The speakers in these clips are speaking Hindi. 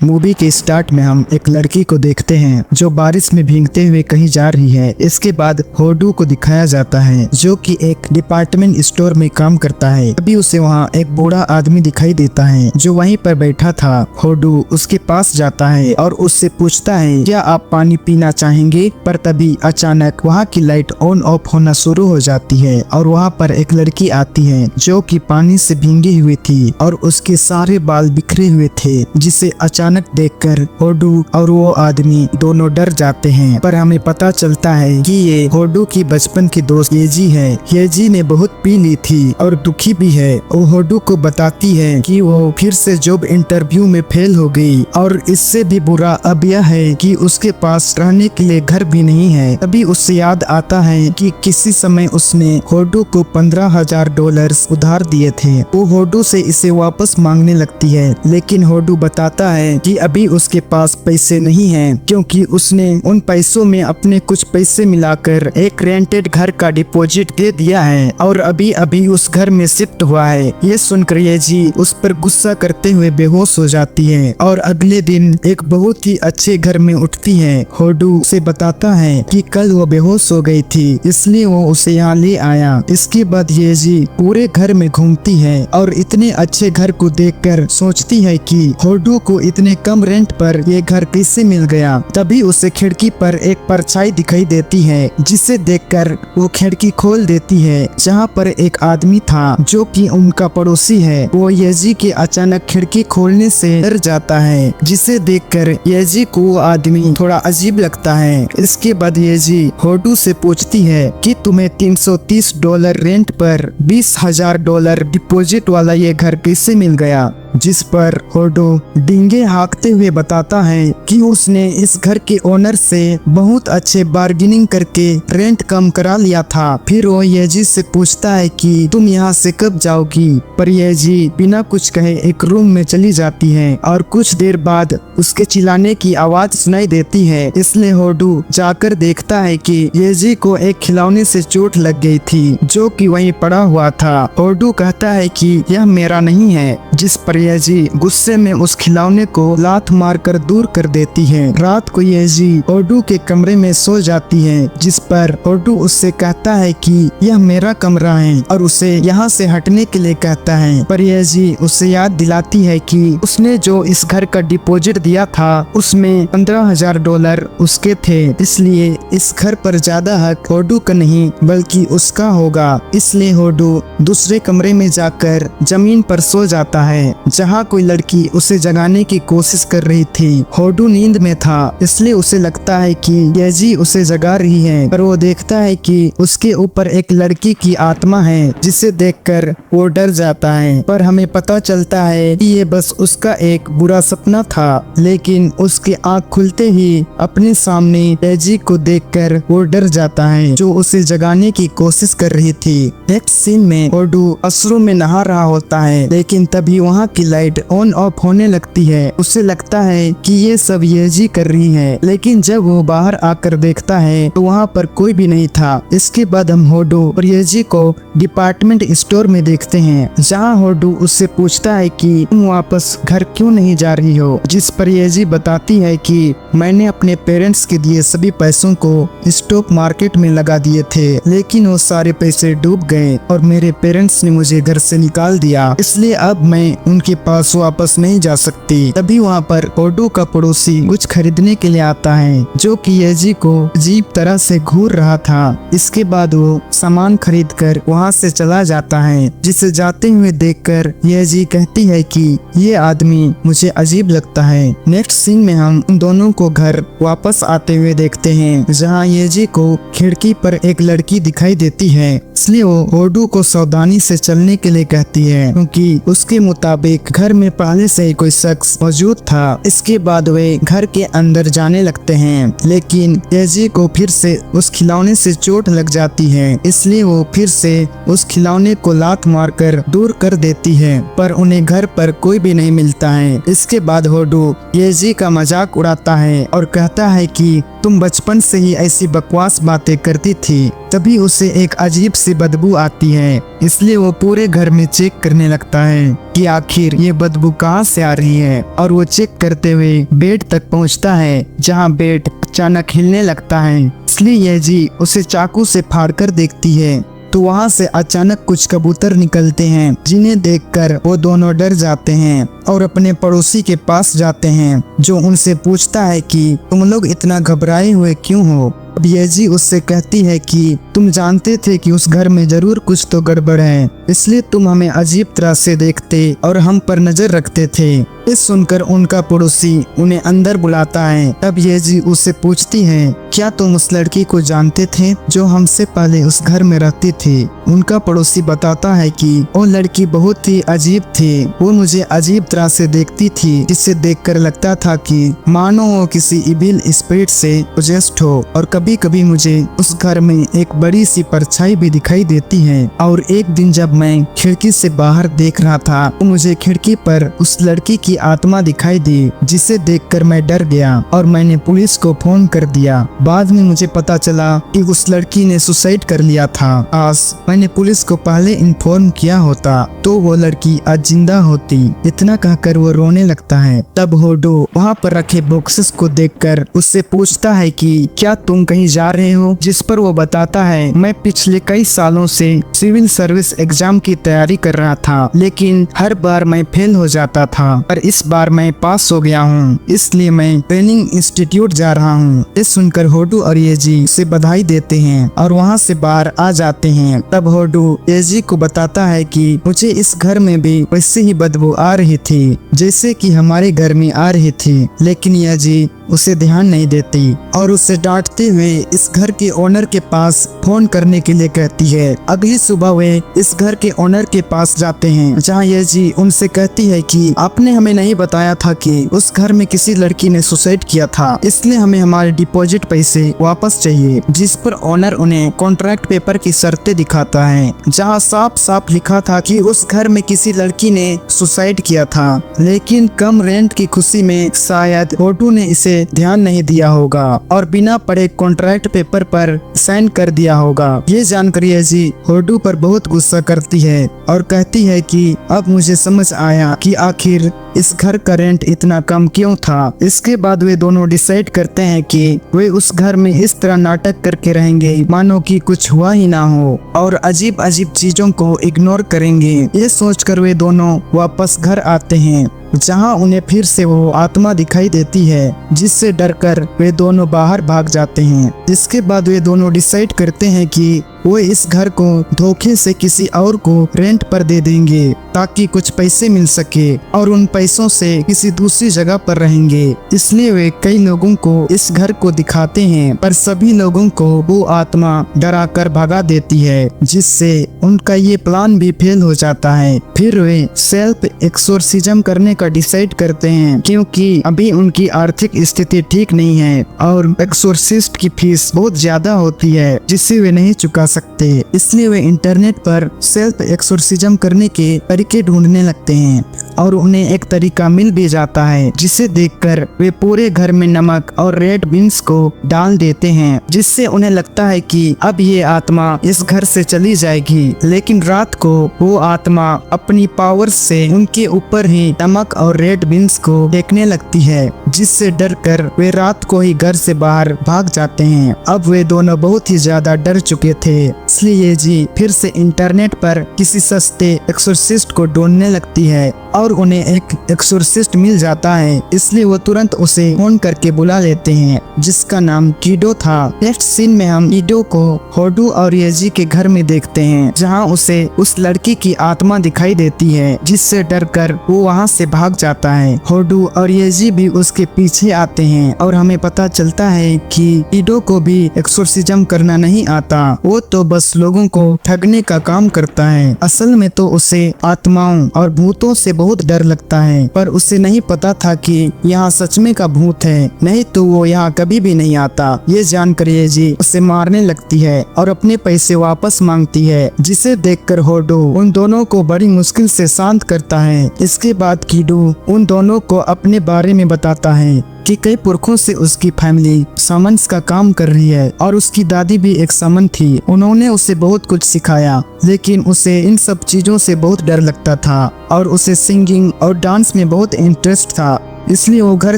मूवी के स्टार्ट में हम एक लड़की को देखते हैं जो बारिश में भीगते हुए कहीं जा रही है। इसके बाद होडू को दिखाया जाता है जो कि एक डिपार्टमेंट स्टोर में काम करता है। अभी उसे वहाँ एक बूढ़ा आदमी दिखाई देता है जो वहीं पर बैठा था। होडू उसके पास जाता है और उससे पूछता है क्या आप पानी पीना चाहेंगे, पर तभी अचानक वहाँ की लाइट ऑन ऑफ होना शुरू हो जाती है और वहाँ पर एक लड़की आती है जो कि पानी से भीगी हुई थी और उसके सारे बाल बिखरे हुए थे, जिसे अचानक देखकर होडू और वो आदमी दोनों डर जाते हैं। पर हमें पता चलता है कि ये होडू की बचपन की दोस्त येजी है। येजी ने बहुत पी ली थी और दुखी भी है। वो होडू को बताती है कि वो फिर से जॉब इंटरव्यू में फेल हो गई और इससे भी बुरा अब यह है कि उसके पास रहने के लिए घर भी नहीं है। तभी उससे याद आता है कि किसी समय उसने होडू को $15,000 उधार दिए थे। वो होडू से इसे वापस मांगने लगती है, लेकिन होडू बताता है कि अभी उसके पास पैसे नहीं हैं क्योंकि उसने उन पैसों में अपने कुछ पैसे मिलाकर एक रेंटेड घर का डिपॉजिट दे दिया है और अभी अभी उस घर में शिफ्ट हुआ है। ये सुनकर येजी उस पर गुस्सा करते हुए बेहोश हो जाती है और अगले दिन एक बहुत ही अच्छे घर में उठती है। होडू से बताता है कि कल वो बेहोश हो गई थी इसलिए वो उसे यहाँ ले आया। इसके बाद येजी पूरे घर में घूमती है और इतने अच्छे घर को देखकर सोचती है कि होडू को इतने कम रेंट पर ये घर कैसे मिल गया। तभी उसे खिड़की पर एक परछाई दिखाई देती है जिसे देखकर वो खिड़की खोल देती है जहाँ पर एक आदमी था जो कि उनका पड़ोसी है। वो येजी के अचानक खिड़की खोलने से डर जाता है, जिसे देखकर येजी को वो आदमी थोड़ा अजीब लगता है। इसके बाद येजी होडू से पूछती है कि तुम्हें $330 रेंट पर $20,000 डिपॉजिट वाला ये घर कैसे मिल गया, जिस पर होडू डींगे हाँकते हुए बताता है कि उसने इस घर के ओनर से बहुत अच्छे बार्गेनिंग करके रेंट कम करा लिया था। फिर वो येजी से पूछता है कि तुम यहाँ से कब जाओगी, पर येजी बिना कुछ कहे एक रूम में चली जाती है और कुछ देर बाद उसके चिल्लाने की आवाज सुनाई देती है। इसलिए होडू जाकर देखता है कि येजी को एक खिलौने से चोट लग गई थी जो कि वहीं पड़ा हुआ था। होडू कहता है कि यह मेरा नहीं है, जिस पर येजी गुस्से में उस खिलौने को लात मारकर दूर कर देती है। रात को येजी होडू के कमरे में सो जाती है, जिस पर होडू उससे कहता है कि यह मेरा कमरा है और उसे यहाँ से हटने के लिए कहता है। पर येजी उसे याद दिलाती है कि उसने जो इस घर का डिपॉजिट दिया था उसमें $15,000 उसके थे, इसलिए इस घर पर ज्यादा हक होडू का नहीं बल्कि उसका होगा। इसलिए होडू दूसरे कमरे में जाकर जमीन पर सो जाता है जहाँ कोई लड़की उसे जगाने की कोशिश कर रही थी। होडू नींद में था इसलिए उसे लगता है कि येजी उसे जगा रही है, पर वो देखता है कि उसके ऊपर एक लड़की की आत्मा है, जिसे देखकर वो डर जाता है। पर हमें पता चलता है कि ये बस उसका एक बुरा सपना था, लेकिन उसकी आँख खुलते ही अपने सामने येजी को देखकर वो डर जाता है जो उसे जगाने की कोशिश कर रही थी। नेक्स्ट सीन में होडू अश्रु में नहा रहा होता है, लेकिन तभी वहाँ की लाइट ऑन ऑफ होने लगती है। उसे लगता है कि ये सब येजी कर रही है, लेकिन जब वो बाहर आकर देखता है तो वहाँ पर कोई भी नहीं था। इसके बाद हम होडू और येजी को डिपार्टमेंट स्टोर में देखते हैं, जहाँ होडू उससे पूछता है कि तुम वापस घर क्यों नहीं जा रही हो, जिस पर येजी बताती है कि मैंने अपने पेरेंट्स के दिए सभी पैसों को स्टॉक मार्केट में लगा दिए थे, लेकिन वो सारे पैसे डूब गए और मेरे पेरेंट्स ने मुझे घर से निकाल दिया, इसलिए अब मैं उनके पास वापस नहीं जा सकती। तभी वहाँ पर होडू का पड़ोसी कुछ खरीदने के लिए आता है जो कि येजी को अजीब तरह से घूर रहा था। इसके बाद वो सामान खरीदकर वहाँ से चला जाता है, जिसे जाते हुए देखकर येजी कहती है कि ये आदमी मुझे अजीब लगता है। नेक्स्ट सीन में हम उन दोनों को घर वापस आते हुए देखते हैं, जहाँ येजी को खिड़की पर एक लड़की दिखाई देती है, इसलिए वो होडू को सावधानी से चलने के लिए कहती है क्योंकि उसके मुताबिक घर में पहले से ही कोई शख्स मौजूद था। इसके बाद वे घर के अंदर जाने लगते हैं, लेकिन येजी को फिर से उस खिलौने से चोट लग जाती है, इसलिए वो फिर से उस खिलौने को लात मारकर दूर कर देती है, पर उन्हें घर पर कोई भी नहीं मिलता है। इसके बाद होडू येजी का मजाक उड़ाता है और कहता है कि तुम बचपन से ही ऐसी बकवास बातें करती थी। तभी उसे एक अजीब सी बदबू आती है, इसलिए वो पूरे घर में चेक करने लगता है कि आखिर ये बदबू कहाँ से आ रही है। और वो चेक करते हुए बेड तक पहुँचता है, जहाँ बेड अचानक हिलने लगता है। इसलिए ये जी उसे चाकू से फाड़कर देखती है तो वहाँ से अचानक कुछ कबूतर निकलते हैं, जिन्हें देखकर वो दोनों डर जाते हैं और अपने पड़ोसी के पास जाते हैं, जो उनसे पूछता है कि तुम लोग इतना घबराए हुए क्यों हो। अब ये जी उससे कहती है कि तुम जानते थे कि उस घर में जरूर कुछ तो गड़बड़ है, इसलिए तुम हमें अजीब तरह से देखते और हम पर नजर रखते थे। ये सुनकर उनका पड़ोसी उन्हें अंदर बुलाता है। तब ये जी उससे पूछती है, क्या तुम उस लड़की को जानते थे जो हमसे पहले उस घर में रहती थी। उनका पड़ोसी बताता है कि वो लड़की बहुत ही अजीब थी। वो मुझे अजीब तरह से देखती थी, जिसे देखकर लगता था कि मानो वो किसी इविल स्पिरिट से पोजेस्ड हो। और कभी कभी मुझे उस घर में एक बड़ी सी परछाई भी दिखाई देती है। और एक दिन जब मैं खिड़की से बाहर देख रहा था तो मुझे खिड़की पर उस लड़की की आत्मा दिखाई दी, जिसे देखकर मैं डर गया और मैंने पुलिस को फोन कर दिया। बाद में मुझे पता चला कि उस लड़की ने सुसाइड कर लिया था। आज मैंने पुलिस को पहले इन्फॉर्म किया होता तो वो लड़की आज जिंदा होती। इतना कहकर वो रोने लगता है। तब होडो वहाँ पर रखे बॉक्सेस को देखकर उससे पूछता है कि क्या तुम कहीं जा रहे हो, जिस पर वो बताता है मैं पिछले कई सालों से सिविल सर्विस एग्जाम की तैयारी कर रहा था, लेकिन हर बार मैं फेल हो जाता था, पर इस बार मैं पास हो गया हूँ, इसलिए मैं ट्रेनिंग इंस्टीट्यूट जा रहा हूँ। इस सुनकर होडू और येजी उसे बधाई देते हैं और वहाँ से बाहर आ जाते हैं। तब होडू येजी को बताता है कि मुझे इस घर में भी वैसे ही बदबू आ रही थी जैसे कि हमारे घर में आ रही थी, लेकिन येजी उसे ध्यान नहीं देती और उसे डांटते हुए इस घर के ओनर के पास फोन करने के लिए कहती है। अगली सुबह वे इस घर के ओनर के पास जाते हैं, जहाँ ये जी उनसे कहती है कि आपने हमें नहीं बताया था कि उस घर में किसी लड़की ने सुसाइड किया था, इसलिए हमें हमारे डिपॉजिट पैसे वापस चाहिए। जिस पर ओनर उन्हें कॉन्ट्रैक्ट पेपर की शर्तें दिखाता है, जहाँ साफ साफ लिखा था कि उस घर में किसी लड़की ने सुसाइड किया था, लेकिन कम रेंट की खुशी में शायद होटू ने इसे ध्यान नहीं दिया होगा और बिना पढ़े कॉन्ट्रैक्ट पेपर पर साइन कर दिया होगा। ये जानकर येजी होडू पर बहुत गुस्सा करती है और कहती है कि अब मुझे समझ आया कि आखिर इस घर का रेंट इतना कम क्यों था। इसके बाद वे दोनों डिसाइड करते हैं कि वे उस घर में इस तरह नाटक करके रहेंगे मानो कि कुछ हुआ ही ना हो और अजीब अजीब चीजों को इग्नोर करेंगे। ये सोचकर वे दोनों वापस घर आते हैं, जहां उन्हें फिर से वो आत्मा दिखाई देती है, जिससे डरकर वे दोनों बाहर भाग जाते हैं। इसके बाद वे दोनों डिसाइड करते हैं कि वो इस घर को धोखे से किसी और को रेंट पर दे देंगे ताकि कुछ पैसे मिल सके और उन पैसों से किसी दूसरी जगह पर रहेंगे। इसलिए वे कई लोगों को इस घर को दिखाते हैं, पर सभी लोगों को वो आत्मा डरा कर भगा देती है, जिससे उनका ये प्लान भी फेल हो जाता है। फिर वे सेल्फ एक्सोर्सिज्म करने का डिसाइड करते हैं, क्योंकि अभी उनकी आर्थिक स्थिति ठीक नहीं है और एक्सोर्सिस्ट की फीस बहुत ज्यादा होती है, जिसे वे नहीं चुका सकते। इसलिए वे इंटरनेट पर सेल्फ एक्सोर्सिज्म करने के तरीके ढूंढने लगते हैं और उन्हें एक तरीका मिल भी जाता है, जिसे देखकर वे पूरे घर में नमक और रेड बीन्स को डाल देते हैं, जिससे उन्हें लगता है कि अब ये आत्मा इस घर से चली जाएगी। लेकिन रात को वो आत्मा अपनी पावर से उनके ऊपर ही नमक और रेड बीन्स को फेंकने लगती है, जिससे डरकर वे रात को ही घर से बाहर भाग जाते हैं। अब वे दोनों बहुत ही ज्यादा डर चुके थे, इसलिए जी फिर से इंटरनेट पर किसी सस्ते एक्सोर्सिस्ट को ढूंढने लगती है और उन्हें एक एक्सोर्सिस्ट मिल जाता है। इसलिए वो तुरंत उसे फोन करके बुला लेते हैं, जिसका नाम कीडो था। नेक्स्ट सीन में हम कीडो को होडू और येजी के घर में देखते हैं, जहां उसे उस लड़की की आत्मा दिखाई देती है, जिससे डरकर वो वहां से भाग जाता है। होडू और येजी भी उसके पीछे आते हैं और हमें पता चलता है कि कीडो को भी एक्सोर्सिज्म करना नहीं आता, वो तो बस लोगों को ठगने का काम करता है। असल में तो उसे आत्माओं और भूतों से बहुत डर लगता है, पर उसे नहीं पता था कि यहाँ सच में का भूत है, नहीं तो वो यहाँ कभी भी नहीं आता। ये जानकर येजी उसे मारने लगती है और अपने पैसे वापस मांगती है, जिसे देखकर होडो उन दोनों को बड़ी मुश्किल से शांत करता है। इसके बाद कीडो उन दोनों को अपने बारे में बताता होता है कि कई पुरखों से उसकी फैमिली समन्स का काम कर रही है और उसकी दादी भी एक समन थी। उन्होंने उसे बहुत कुछ सिखाया, लेकिन उसे इन सब चीजों से बहुत डर लगता था और उसे सिंगिंग और डांस में बहुत इंटरेस्ट था। इसलिए वो घर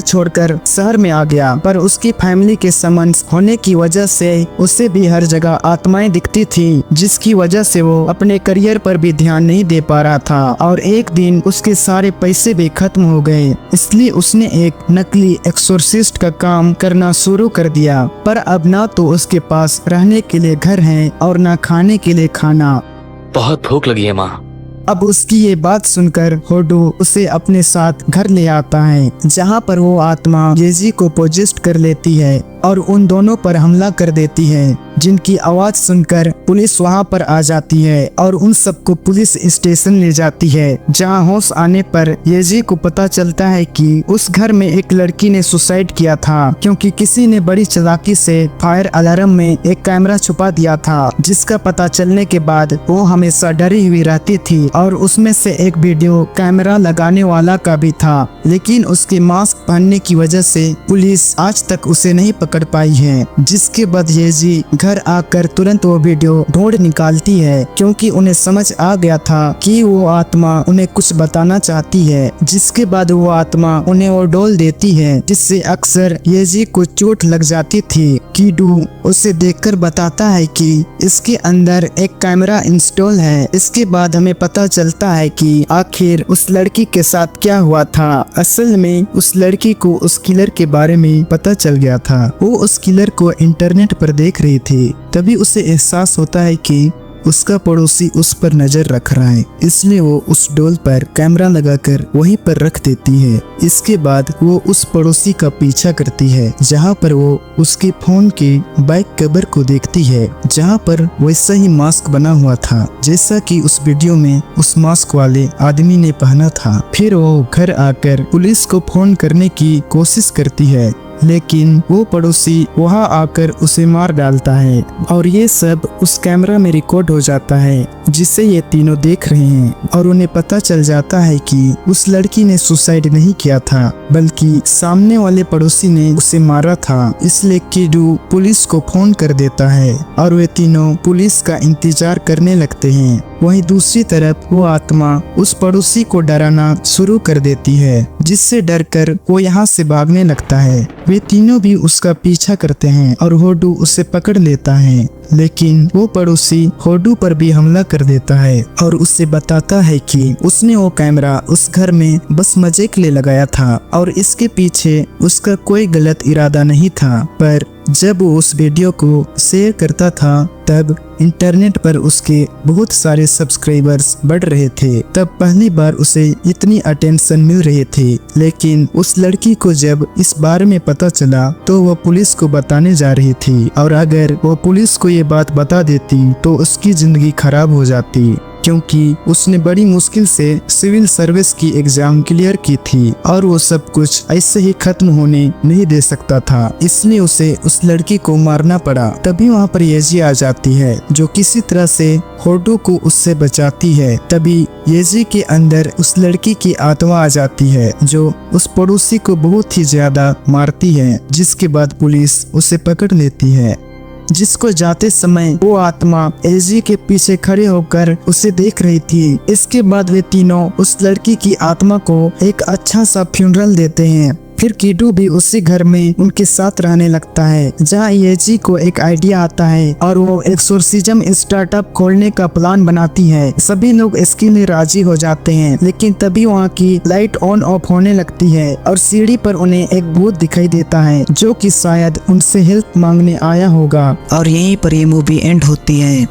छोड़कर शहर में आ गया। पर उसकी फैमिली के समन्स होने की वजह से उसे भी हर जगह आत्माएं दिखती थी, जिसकी वजह से वो अपने करियर पर भी ध्यान नहीं दे पा रहा था। और एक दिन उसके सारे पैसे भी खत्म हो गए, इसलिए उसने एक नकली एक्सोर्सिस्ट का काम करना शुरू कर दिया। पर अब ना तो उसके पास रहने के लिए घर है और ना खाने के लिए खाना। बहुत भूख लगी है माँ। अब उसकी ये बात सुनकर होडू उसे अपने साथ घर ले आता है, जहाँ पर वो आत्मा येजी को पोजेस्ट कर लेती है और उन दोनों पर हमला कर देती है, जिनकी आवाज सुनकर पुलिस वहां पर आ जाती है और उन सबको पुलिस स्टेशन ले जाती है, जहां होश आने पर येजी को पता चलता है कि उस घर में एक लड़की ने सुसाइड किया था, क्योंकि किसी ने बड़ी चालाकी से फायर अलार्म में एक कैमरा छुपा दिया था, जिसका पता चलने के बाद वो हमेशा डरी हुई रहती थी। और उसमें से एक वीडियो कैमरा लगाने वाला का भी था, लेकिन उसके मास्क पहनने की वजह से पुलिस आज तक उसे नहीं पकड़ पाई है। जिसके बाद येजी घर आकर तुरंत वो वीडियो ढूंढ निकालती है, क्योंकि उन्हें समझ आ गया था कि वो आत्मा उन्हें कुछ बताना चाहती है। जिसके बाद वो आत्मा उन्हें वो डोल देती है, जिससे अक्सर येजी को चोट लग जाती थी। कीडू उसे देखकर बताता है कि इसके अंदर एक कैमरा इंस्टॉल है। इसके बाद हमें पता चलता है कि आखिर उस लड़की के साथ क्या हुआ था। असल में उस लड़की को उस किलर के बारे में पता चल गया था। वो उस किलर को इंटरनेट पर देख रही थी। तभी उसे एहसास होता है कि उसका पड़ोसी उस पर नजर रख रहा है, इसलिए वो उस डोल पर कैमरा लगाकर वहीं पर रख देती है। इसके बाद वो उस पड़ोसी का पीछा करती है, जहां पर वो उसके फोन के बैक कवर को देखती है, जहां पर वैसा ही मास्क बना हुआ था जैसा कि उस वीडियो में उस मास्क वाले आदमी ने पहना था। फिर वो घर आकर पुलिस को फोन करने की कोशिश करती है, लेकिन वो पड़ोसी वहां आकर उसे मार डालता है और ये सब उस कैमरा में रिकॉर्ड हो जाता है, जिसे ये तीनों देख रहे हैं। और उन्हें पता चल जाता है कि उस लड़की ने सुसाइड नहीं किया था, बल्कि सामने वाले पड़ोसी ने उसे मारा था। इसलिए कीडू पुलिस को फोन कर देता है और वे तीनों पुलिस का इंतजार करने लगते हैं। वहीं दूसरी तरफ वो आत्मा उस पड़ोसी को डराना शुरू कर देती है, जिससे डरकर वो यहाँ से भागने लगता है। वे तीनों भी उसका पीछा करते हैं और होडू उसे पकड़ लेता है, लेकिन वो पड़ोसी होडू पर भी हमला कर देता है और उससे बताता है कि उसने वो कैमरा उस घर में बस मजे के लिए लगाया था और इसके पीछे उसका कोई गलत इरादा नहीं था। पर जब वो उस वीडियो को शेयर करता था, तब इंटरनेट पर उसके बहुत सारे सब्सक्राइबर्स बढ़ रहे थे। तब पहली बार उसे इतनी अटेंशन मिल रही थी। लेकिन उस लड़की को जब इस बारे में पता चला तो वो पुलिस को बताने जा रही थी, और अगर वो पुलिस को ये बात बता देती तो उसकी जिंदगी खराब हो जाती, क्योंकि उसने बड़ी मुश्किल से सिविल सर्विस की एग्जाम क्लियर की थी और वो सब कुछ ऐसे ही खत्म होने नहीं दे सकता था। इसलिए उसे उस लड़की को मारना पड़ा। तभी वहाँ पर येजी आ जाती है, जो किसी तरह से होडू को उससे बचाती है। तभी येजी के अंदर उस लड़की की आत्मा आ जाती है, जो उस पड़ोसी को बहुत ही ज्यादा मारती है। जिसके बाद पुलिस उसे पकड़ लेती है, जिसको जाते समय वो आत्मा एजी के पीछे खड़े होकर उसे देख रही थी। इसके बाद वे तीनों उस लड़की की आत्मा को एक अच्छा सा फ्यूनरल देते हैं। फिर कीडू भी उसी घर में उनके साथ रहने लगता है, जहाँ येजी को एक आइडिया आता है और वो एक्सोर्सिज्म स्टार्टअप खोलने का प्लान बनाती है। सभी लोग इसके लिए राजी हो जाते हैं, लेकिन तभी वहाँ की लाइट ऑन ऑफ होने लगती है और सीढ़ी पर उन्हें एक भूत दिखाई देता है, जो कि शायद उनसे हेल्प मांगने आया होगा। और यहीं पर ये मूवी एंड होती है।